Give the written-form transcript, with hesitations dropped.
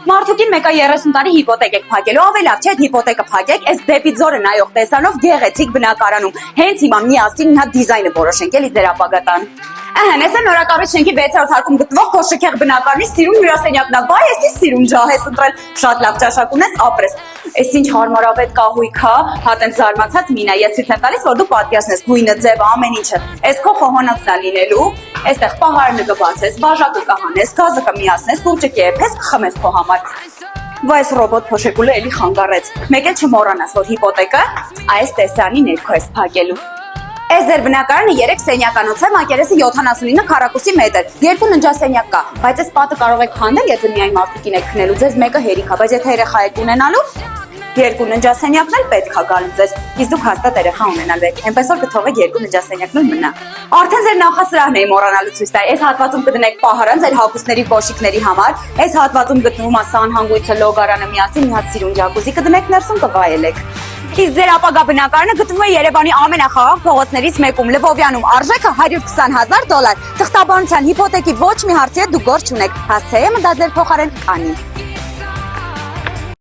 Մարդուկին մեկը 30 տարի հիպոթեկ եք փակելու, ավելի լավ չէ հիպոթեկը փակեք, այս դեպի ձորը նայող տեսանով գեղեցիկ բնակարանում։ Հենց հիմա միասին նա դիզայնը որոշենք, էլի ձեր ապագատան։ Ահա, ես նորակառույց շենքի 600 հարկում գտնվող քո շքեղ բնակարանի սիրուն հյուրասենյակն է, վայ, էսի սիրուն ջահ ես ընտրել, շատ լավ ճաշակ ունես, ապրես։ Էս ինչ հարմարավետ կահույք հա, հատեն զարմացած Մինա, ես ցույց եմ տալիս, որ դու պատկերացնես գույնը, ձևը, ամեն ինչը։ Էս քո խոհանոցն է լինելու, այստեղ պահարանը կբացես, բաժակը կհանես, գազը կմիացնես, սուրճը կեփես, կխմես քո համար։ Վայ, այս ռոբոտ փոշեկուլը էլի խանգարեց։ Մեկ էլ չմոռանաս, որ հիպոթեկը այս տեսանի ներքո ես փակելու։ Այս ձեր բնակարանը 3 սենյականոց է, մակերեսը 79 քառակուսի մետր, 2 ննջասենյակ կա, բայց այս պատը կարող եք քանդել, եթե միայն մարդիկին եք քնելու, ձեզ մեկը հերիք է, բայց եթե երեխա եք ունենալու, 2 ննջասենյակն էլ պետք է գալու ձեզ, իսկ դուք հաստատ երեխա ունենալու եք, այնպես որ կթողեք 2 ննջասենյակն էլ մնա։ Արդեն ձեր նախասրահն էի մոռանալու ցույց տալ, այս հատվածում կդնեք պահարան ձեր հագուստների կոշիկների համար, այս հատվածում գտնվում է սանհանգույցը, լոգարանը միասին մի հատ սիրուն ջակուզի կդնեք ներսում կվայելեք։ Իսկ ձեր ապագա բնակարանը գտնվում է Երևանի ամենախաղաղ փողոցներից մեկում, Լվովյանում, արժեքը $120,000։ Թղթաբանության հիպոթեկի ոչ մի հարցի հետ դուք գործ չունեք, հասցեը մտա ձեր փոխարեն կանի։